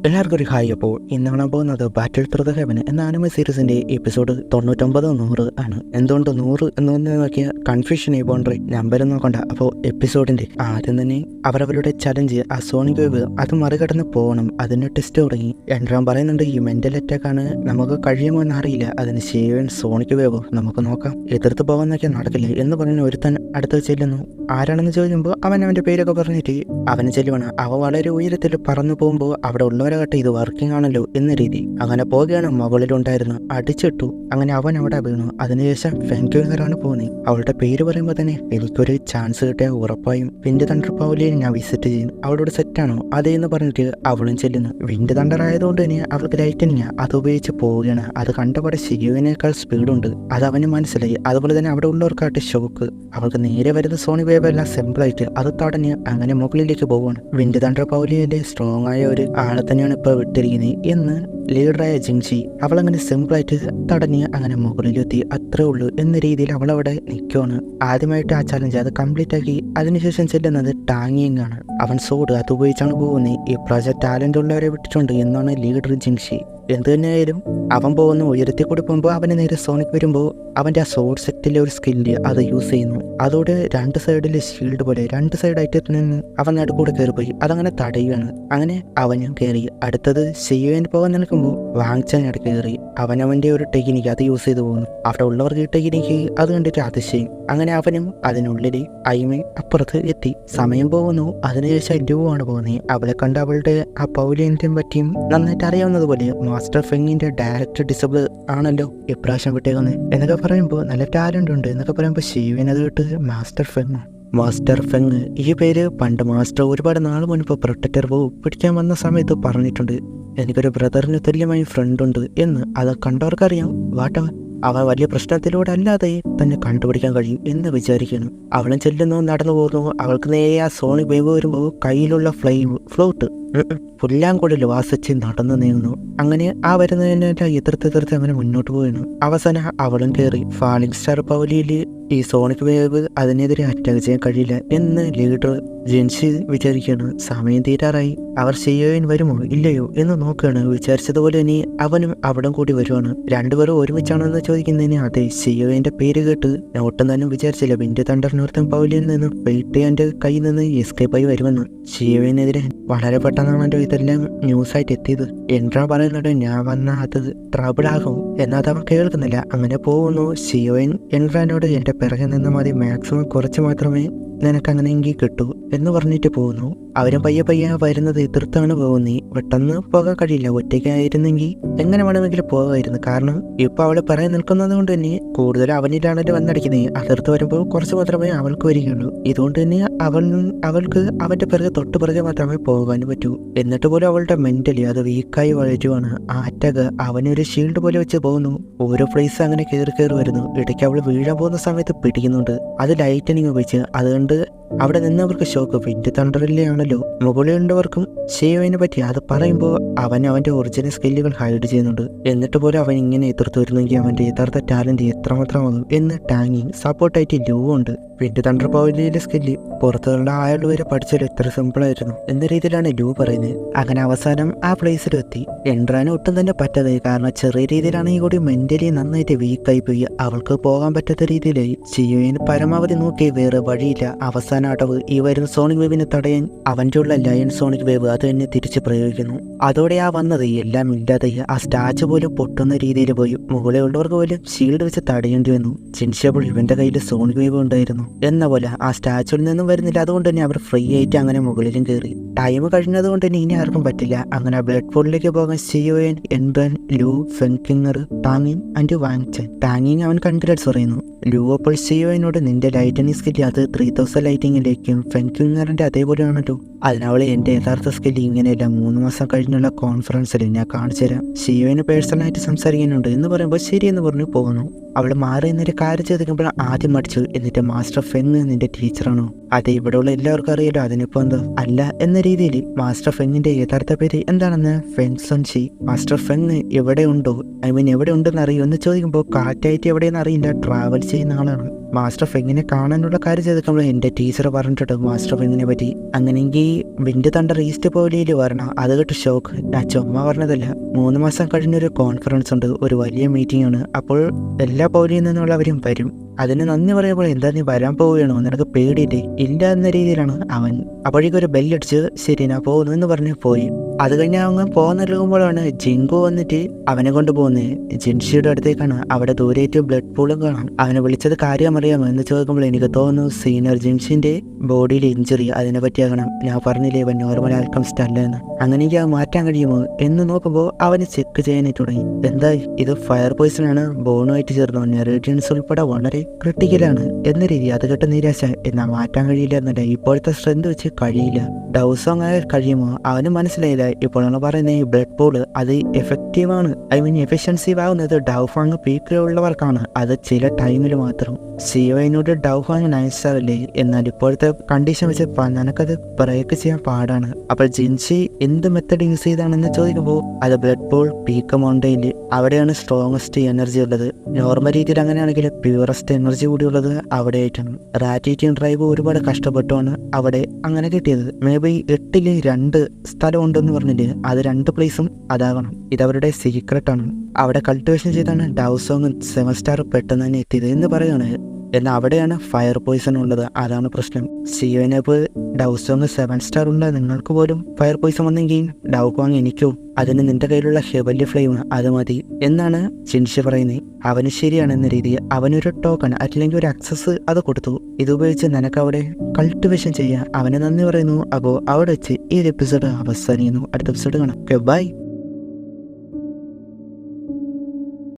എല്ലാവർക്കും ഒരു ഹായ്. അപ്പോൾ ഇന്ന് കാണാൻ പോകുന്നത് ബാറ്റിൽ ത്രൂ ദ ഹെവൻ എന്ന ആനിമേ സീരീസിന്റെ എപ്പിസോഡ് 99-100 ആണ്. എന്തുകൊണ്ട് 100 എന്ന് നോക്കിയ കൺഫ്യൂഷൻ ഈ ബൗണ്ടറി നമ്പർ നോക്കണ്ട. അപ്പോൾ എപ്പിസോഡിന്റെ ആദ്യം തന്നെ അവരവരുടെ ചലഞ്ച് ആ സോണിക് വേവ് അത് മറികടന്ന് പോകണം. അതിന് ടെസ്റ്റ് തുടങ്ങി. എൻട്രാൻ പറയുന്നുണ്ട് ഈ മെന്റൽ അറ്റാക്ക് ആണ്, നമുക്ക് കഴിയുമോ എന്നറിയില്ല. അതിന് ശേവൻ സോണിക് വേവ് നമുക്ക് നോക്കാം, എതിർത്ത് പോകാന്നൊക്കെ നടക്കില്ല എന്ന് പറയുന്ന ഒരുത്തൻ അടുത്ത് ചെല്ലുന്നു. ആരാണെന്ന് ചോദിക്കുമ്പോൾ അവൻ അവന്റെ പേരൊക്കെ പറഞ്ഞിട്ട് അവന് ചെല്ലുവാണ്. അവ വളരെ ഉയരത്തിൽ പറന്നു പോകുമ്പോൾ അവിടെ ഉള്ളവരാകട്ടെ ഇത് വർക്കിംഗ് ആണല്ലോ എന്ന രീതി അങ്ങനെ പോവുകയാണ്. മുകളിലുണ്ടായിരുന്നു അടിച്ചിട്ടു. അങ്ങനെ അവൻ അവിടെ വീണു. അതിനുശേഷം ഫെൻക്യൂങ്ങറാണ് പോകുന്നത്. അവളുടെ പേര് പറയുമ്പോൾ തന്നെ എനിക്കൊരു ചാൻസ് കിട്ടിയ ഉറപ്പായും വിൻഡ് തണ്ടർ പൗലിയെ ഞാൻ വിസിറ്റ് ചെയ്യും. അവളോട് സെറ്റാണോ അതേ എന്ന് പറഞ്ഞിട്ട് അവളും ചെല്ലുന്നു. വിൻഡ് തണ്ടർ ആയതുകൊണ്ട് തന്നെ അവൾക്ക് ലൈറ്റിനില്ല, അത് ഉപയോഗിച്ച് പോവുകയാണ്. അത് കണ്ടപാടെ ഷിയുവിനേക്കാൾ സ്പീഡുണ്ട്, അത് അവന് മനസ്സിലായി. അതുപോലെ തന്നെ അവിടെ ഉള്ളവർക്കായിട്ട് ഷോക്ക്. അവൾക്ക് നേരെ വരുന്ന സോണി വേവ് എല്ലാം സിമ്പിളായിട്ട് അത് തടഞ്ഞ് അങ്ങനെ മുകളിലേക്ക് പോവുകയാണ്. വിൻഡ് തണ്ടർ പൗലിയുടെ സ്ട്രോങ് ആയ ഒരു ആളെ തന്നെയാണ് ഇപ്പോൾ വിട്ടിരിക്കുന്നത് എന്ന് ലീഡറായ ജിങ്ഷി അവളങ്ങനെ സിമ്പിളായിട്ട് തടഞ്ഞ് അങ്ങനെ മുകളിലെത്തി. അത്രേ ഉള്ളൂ എന്ന രീതിയിൽ അവളവിടെ നിൽക്കുകയാണ്. ആദ്യമായിട്ട് ആ ചലഞ്ച് അത് കംപ്ലീറ്റ് ആക്കി അതിനുശേഷം ചെല്ലുന്നത് ടാങ്ങിങ് ആണ്. അവൻ സോഡ് അത് ഉപയോഗിച്ചാണ് പോകുന്നത്. ഈ പ്രോജക്റ്റ് ടാലന്റ് ഉള്ളവരെ വിട്ടിട്ടുണ്ട് എന്നാണ് ലീഡർ ജിങ്ഷി. എന്ത് തന്നെയായാലും അവൻ പോകുന്ന ഉയരത്തിൽ കൂടി പോകുമ്പോൾ അവന് നേരെ സോണിക് വരുമ്പോൾ അവൻ്റെ ആ സോഡ് സെറ്റിലെ ഒരു സ്കില്ല് അത് യൂസ് ചെയ്യുന്നു. അതോടെ രണ്ട് സൈഡിൽ ഷീൽഡ് പോലെ രണ്ട് സൈഡായിട്ട് നിന്ന് അവൻ നടുക്കൂടെ കയറിപ്പോയി. അതങ്ങനെ തടയുകയാണ്. അങ്ങനെ അവനും കയറി. അടുത്തത് ഷിയുവിന് പോകാൻ നിൽക്കുമ്പോൾ വാങ്ചാൻ ഇടയ്ക്ക് കയറി. അവനവൻ്റെ ഒരു ടെക്നിക്ക് അത് യൂസ് ചെയ്ത് പോകുന്നു. അവിടെ ഉള്ളവർക്ക് ഈ ടെക്നിക്ക് അത് കണ്ടിട്ട് അതിശയം. അങ്ങനെ അവനും അതിനുള്ളിൽ അയിമയും അപ്പുറത്ത് എത്തി. സമയം പോകുന്നു. അതിനുശേഷം ലൂ ആണ് പോകുന്നത്. അവളെ കണ്ട് അവളുടെ ആ പൗലിയൻ്റെയും പറ്റിയും നന്നായിട്ട് അറിയാവുന്നതുപോലെ മാസ്റ്റർ ഫെങ്ങിന്റെ ഡയറക്റ്റ് ഡിസബിൾ ആണല്ലോ ഇപ്രാവശ്യം വിട്ടേക്കുന്നത് എന്നൊക്കെ പറയുമ്പോൾ നല്ല ടാലന്റ് ഉണ്ട് എന്നൊക്കെ പറയുമ്പോൾ ഷിയുവിനത് വിട്ട് മാസ്റ്റർ ഫെങ് ഈ പേര് പണ്ട് മാസ്റ്റർ ഒരുപാട് നാൾ മുൻപ് പ്രൊട്ടക്ടർ പിടിക്കാൻ വന്ന സമയത്ത് പറഞ്ഞിട്ടുണ്ട്. എനിക്കൊരു ബ്രദറിന് തുല്യമായി ഫ്രണ്ട് ഉണ്ട് എന്ന്. അത് കണ്ടവർക്കറിയാം. വാട്ടവൻ അവൻ വലിയ പ്രശ്നത്തിലൂടെ അല്ലാതെ തന്നെ കണ്ടുപിടിക്കാൻ കഴിയും എന്ന് വിചാരിക്കുന്നു. അവളും ചെല്ലുന്നു, നടന്നു പോകുന്നു. അവൾക്ക് നേരെ ആ സോണിക് വേവ് വരുമ്പോൾ കയ്യിലുള്ള ഫ്ലോട്ട് പുല്ലാങ്കുഴൽ വാസിച്ച് നടന്നു നീങ്ങുന്നു. അങ്ങനെ ആ വരുന്നതിനെ എതിർത്ത് അങ്ങനെ മുന്നോട്ട് പോയിരുന്നു. അവസാനം അവളും കയറി. ഫാളിംഗ് സ്റ്റാർ പൗലിയിൽ ഈ സോണിക് വേവ് അതിനെതിരെ അറ്റാക്ക് ചെയ്യാൻ കഴിയില്ല എന്ന് ലീഡർ ജെൻസി വിചാരിക്കുകയാണ്. സമയം തീരാറായി. അവർ ഷിയുവിൻ വരുമോ ഇല്ലയോ എന്ന് നോക്കുകയാണ്. വിചാരിച്ചതുപോലെ ഇനി അവനും അവിടം കൂടി വരുവാണ്. രണ്ടുപേരും ഒരുമിച്ചാണെന്ന് ചോദിക്കുന്നതിന് അതെ. ഷിയുവിന്റെ പേര് കേട്ട് ഞാൻ ഒട്ടും തന്നെ വിചാരിച്ചില്ല വിൻഡ് തണ്ടർ നോർത്തൻ പൗലിയിൽ നിന്ന് വെയിറ്റ് കയ്യിൽ നിന്ന് എസ്കേപ്പ് ആയി വരുമെന്ന്. ഷിയുവിനെതിരെ വളരെ പെട്ടെന്നാണല്ലോ ഇതെല്ലാം ന്യൂസായിട്ട് എത്തിയത്. എൻട്രാ പറയുന്നുണ്ട് ഞാൻ വന്ന അത് ട്രബിൾ ആകും എന്നാൽ അവൻ കേൾക്കുന്നില്ല. അങ്ങനെ പോകുന്നു. ഷിയുവിൻ എൻട്രാനോട് എന്റെ പിറകെ നിന്ന് മതി, മാക്സിമം കുറച്ച് മാത്രമേ നിനക്ക് അങ്ങനെയെങ്കിൽ കിട്ടൂ എന്ന് പറഞ്ഞിട്ട് പോകുന്നു. അവരും പയ്യെ വരുന്നത് എതിർത്താണ് പോകുന്നത്. പെട്ടെന്ന് പോകാൻ കഴിയില്ല. ഒറ്റയ്ക്കായിരുന്നെങ്കിൽ എങ്ങനെ വേണമെങ്കിലും പോകാമായിരുന്നു. കാരണം ഇപ്പൊ അവള് പറയാൻ നിൽക്കുന്നത് കൊണ്ട് തന്നെ കൂടുതൽ അവനിലാണല്ലോ വന്നടിക്കുന്നത്. അതിർത്ത് വരുമ്പോൾ കുറച്ച് മാത്രമേ അവൾക്ക് വരികയുള്ളൂ. ഇതുകൊണ്ട് തന്നെ അവൾക്ക് അവന്റെ പിറകെ തൊട്ട് പിറകെ മാത്രമേ പോകാൻ പറ്റൂ. എന്നിട്ട് പോലും അവളുടെ മെന്റലി അത് വീക്കായി വളരുവാണ്. ആ അറ്റാക്ക് അവനൊരു ഷീൽഡ് പോലെ വെച്ച് പോകുന്നു. ഓരോ പ്ലേസ് അങ്ങനെ കയറി വരുന്നു. ഇടയ്ക്ക് അവൾ വീഴാൻ പോകുന്ന സമയത്ത് പിടിക്കുന്നുണ്ട്. അത് ലൈറ്റനിങ് ഉപയോഗിച്ച്. അതുകൊണ്ട് അവിടെ നിന്നവർക്ക് ഷോക്ക്. വിൻഡ് തണ്ടറിലെ ആണല്ലോ മുകളിലുള്ളവർക്കും ഷിയുവിനെ പറ്റി അത് പറയുമ്പോൾ അവന്റെ ഒറിജിനൽ സ്കില്ലുകൾ ഹൈഡ് ചെയ്യുന്നുണ്ട്. എന്നിട്ട് പോലും അവൻ ഇങ്ങനെ എതിർത്ത് വരുന്നെങ്കിൽ അവന്റെ യഥാർത്ഥ ടാലന്റ് എത്രമാത്രമാകും എന്ന് ടാങ്ങിങ് സപ്പോർട്ടായിട്ട് ലൂ ഉണ്ട്. വിൻഡ് തണ്ടർ പൗലിയിലെ സ്കില്ല് പുറത്തുള്ള ആളുകൾ വരെ പഠിച്ചാൽ എത്ര സിമ്പിളായിരുന്നു എന്ന രീതിയിലാണ് ലൂ പറയുന്നത്. അങ്ങനെ അവസാനം ആ പ്ലേസിലെത്തി. എൻട്രാനും ഒട്ടും തന്നെ പറ്റാതായി. കാരണം ചെറിയ രീതിയിലാണെങ്കിൽ കൂടി മെന്റലി നന്നായിട്ട് വീക്കായി പോയി. അവൾക്ക് പോകാൻ പറ്റാത്ത രീതിയിലായി. ഷിയുവിന് പരമാവധി നോക്കി വേറെ വഴിയില്ല. അവസാന അടവ് ഈ വരുന്ന സോണിക് വേവിനെ തടയാൻ അവൻ്റെ ഉള്ള ലയൺ സോണിക് വേവ് അത് തന്നെ തിരിച്ച് പ്രയോഗിക്കുന്നു. അതോടെ ആ വന്നത് എല്ലാം ഇല്ലാതെ ആ സ്റ്റാച്ചു പോലും പൊട്ടുന്ന രീതിയിൽ പോയി. മുകളിൽ ഉള്ളവർക്ക് പോലും ഷീൽഡ് വെച്ച് തടയേണ്ടി വന്നു. ചിൻഷബിൾ ഇവന്റെ കയ്യിൽ സോണിക് വേവ് ഉണ്ടായിരുന്നു എന്ന പോലെ ആ സ്റ്റാച്ചുവിൽ നിന്നും വരുന്നില്ല. അതുകൊണ്ട് തന്നെ അവർ ഫ്രീ ആയിട്ട് അങ്ങനെ മുകളിലും കയറി. ടൈം കഴിഞ്ഞത് കൊണ്ട് തന്നെ ഇനി ആർക്കും പറ്റില്ല. അങ്ങനെ ബ്ലഡ് പൂളിലേക്ക് പോകാൻ ഷിയുവിൻ, എൻട്രൻ, ലൂ, ഫെൻകിങ്ങർ, ടാങ്ങിങ് ആൻഡ് വാങ്ചൻ. ടാങ്ങിങ് അവൻ കൺഗ്രാറ്റ്സ് പറയുന്നു. ലൂ അപ്പോൾ ഷിയുവിനോട് നിന്റെ ലൈറ്റനിങ് സ്കില്ല് അത് 3000 ലൈറ്റിങ്ങിലേക്കും ഫെൻകിങ്ങറിന്റെ അതേപോലെയാണല്ലോ. അതിനവളെ എന്റെ യഥാർത്ഥ സ്കില്ല് ഇങ്ങനെയല്ല, 3 മാസം കഴിഞ്ഞുള്ള കോൺഫറൻസിൽ ഞാൻ കാണിച്ചു തരാം. ഷിയുവിന് പേഴ്സണലായിട്ട് സംസാരിക്കാനുണ്ട് എന്ന് പറയുമ്പോൾ ശരിയെന്ന് പറഞ്ഞു പോകുന്നു. അവൾ മാറി എന്നൊരു കാര്യം ചോദിക്കുമ്പോൾ ആദ്യം മടിച്ചു. എന്നിട്ട് മാസ്റ്റർ ഫെങ് നിന്റെ ടീച്ചറാണോ? അതെ, ഇവിടെയുള്ള എല്ലാവർക്കും അറിയാലോ. അതിനിപ്പോ എന്താ? അല്ല എന്ന രീതിയിൽ മാസ്റ്റർ ഫെങ്ങിന്റെ യഥാർത്ഥ പേര് എന്താണെന്ന് ഫെങ് സൺഷി. മാസ്റ്റർ ഫെങ് എവിടെ ഉണ്ടോ, എവിടെ ഉണ്ടെന്ന് അറിയോ എന്ന് ചോദിക്കുമ്പോൾ കാറ്റായിട്ട് എവിടെയെന്ന് അറിയില്ല, ട്രാവൽ ചെയ്യുന്ന ആളാണ്. മാസ്റ്റർ ഫെങ്ങിനെ കാണാനുള്ള കാര്യം ചെയ്തിട്ടുമ്പോൾ എൻ്റെ ടീച്ചർ പറഞ്ഞിട്ടുണ്ട് മാസ്റ്റർ ഫെങ്ങിനെ പറ്റി. അങ്ങനെയെങ്കിൽ വിൻഡ് തണ്ടർ ഈസ്റ്റ് പൗലിയിൽ വരണം. അത് കേട്ട് ഷോക്ക്. ഞാൻ ചുമ്മാ പറഞ്ഞതല്ല, 3 മാസം കഴിഞ്ഞൊരു കോൺഫറൻസ് ഉണ്ട്, ഒരു വലിയ മീറ്റിംഗ് ആണ്. അപ്പോൾ എല്ലാ പൗലിയിൽ നിന്നുള്ളവരും വരും. അതിന് നന്ദി പറയുമ്പോൾ എന്താ നീ വരാൻ പോവുകയാണോ, നിനക്ക് പേടിയില്ലേ? ഇല്ല എന്ന രീതിയിലാണ് അവൻ. അപ്പോഴേക്കൊരു ബെല്ലടിച്ച് ശരി ഞാൻ പോകുന്നു എന്ന് പറഞ്ഞ് പോയി. അത് കഴിഞ്ഞ് അവൻ പോകുമ്പോഴാണ് ജിങ്കു വന്നിട്ട് അവനെ കൊണ്ടുപോകുന്നത്. ജിൻഷിയുടെ അടുത്തേക്കാണ്. അവിടെ ദൂരേറ്റ് ബ്ലഡ് പൂളും കാണാം. അവനെ വിളിച്ചത് കാര്യം അറിയാമോ എന്ന് ചോദിക്കുമ്പോൾ എനിക്ക് തോന്നുന്നു സീനിയർ ജിൻഷിന്റെ ബോഡിയിൽ ഇഞ്ചുറി, അതിനെ പറ്റിയാകണം. ഞാൻ പറഞ്ഞില്ലേ ഇവൻ നോർമൽ ആൽക്കമിസ്റ്റ് അല്ല എന്ന്. അങ്ങനെ എനിക്ക് അത് മാറ്റാൻ കഴിയുമോ എന്ന് നോക്കുമ്പോൾ അവന് ചെക്ക് ചെയ്യാനായി തുടങ്ങി. എന്തായി, ഇത് ഫയർ പോയിസൺ ആണ്, ബോണുമായിട്ട് ചേർന്നു, നെറിഡിയൻസ് ഉൾപ്പെടെ വളരെ ക്രിട്ടിക്കലാണ് എന്ന രീതി. അത് കേട്ട നിരാശ. എന്നാൽ മാറ്റാൻ കഴിയില്ല എന്നല്ല, ഇപ്പോഴത്തെ സ്ട്രെങ്ത് വെച്ച് കഴിയില്ല. ഡൗസോങ് ആയാൽ കഴിയുമോ? അവന് മനസ്സിലായില്ല. ഇപ്പോഴാണ് പറയുന്നത് ഈ ബ്ലഡ് പൂള് അത് എഫക്റ്റീവാണ്, എഫിഷ്യൻസീവ് ആവുന്നത് ഡൗഫാങ് പീക്കിലുള്ളവർക്കാണ്. അത് ചില ടൈമിൽ മാത്രം. സിയോനോട് ഡൗഫാങ് നൈസാറില്ലേ, എന്നാൽ ഇപ്പോഴത്തെ കണ്ടീഷൻ വെച്ച് നിനക്കത് ബ്രേക്ക് ചെയ്യാൻ പാടാണ്. അപ്പോൾ ജിൻഷി എന്ത് മെത്തഡ് യൂസ് ചെയ്താണെന്ന് ചോദിക്കുമ്പോൾ അത് ബ്ലഡ് പൂൾ പീക്ക് മൗണ്ടൈനിൽ, അവിടെയാണ് സ്ട്രോങ്ങസ്റ്റ് എനർജി ഉള്ളത്. നോർമൽ രീതിയിൽ അങ്ങനെയാണെങ്കിൽ പ്യൂറസ്റ്റ് എനർജി കൂടിയുള്ളത് അവിടെ ആയിട്ടാണ്. റാറ്റിറ്റിയും ഡ്രൈവ് ഒരുപാട് കഷ്ടപ്പെട്ടുമാണ് അവിടെ അങ്ങനെ കിട്ടിയത്. മേ ബി 8ൽ 2 സ്ഥലം ഉണ്ടെന്ന് പറഞ്ഞിട്ട് അത് 2 പ്ലേസും അതാകണം. ഇതവരുടെ സീക്രട്ടാണ്. അവിടെ കൾട്ടിവേഷൻ ചെയ്താണ് ഡൗസോങ് 7 സ്റ്റാർ പെട്ടെന്ന് തന്നെ എത്തിയത് എന്ന് പറയുകയാണ്. എന്നാൽ അവിടെയാണ് ഫയർ പോയിസൺ ഉള്ളത്. അതാണ് പ്രശ്നം. സിയോനപ്പ് ഡൗസോങ് 7 സ്റ്റാർ ഉണ്ട്, നിങ്ങൾക്ക് പോലും ഫയർ പോയിസൺ വന്നെങ്കിൽ ഡൗക്കോങ് എനിക്കും, അതിന് നിന്റെ കയ്യിലുള്ള ഹെവൻലി ഫ്ലെയിം അത് മതി എന്നാണ് ജിൻഷി പറയുന്നത്. അവന് ശരിയാണെന്ന രീതിയിൽ അവനൊരു ടോക്കൺ അല്ലെങ്കിൽ ഒരു ആക്സസ് അത് കൊടുത്തു. ഇതുപയോഗിച്ച് നിനക്ക് അവിടെ കൾട്ടിവേഷൻ ചെയ്യാം. അവന് നന്ദി പറയുന്നു. അപ്പോൾ അവിടെ വെച്ച് ഈ ഒരു എപ്പിസോഡ് അവസാനിക്കുന്നു. അടുത്ത എപ്പിസോഡ് കാണാം. ബൈ.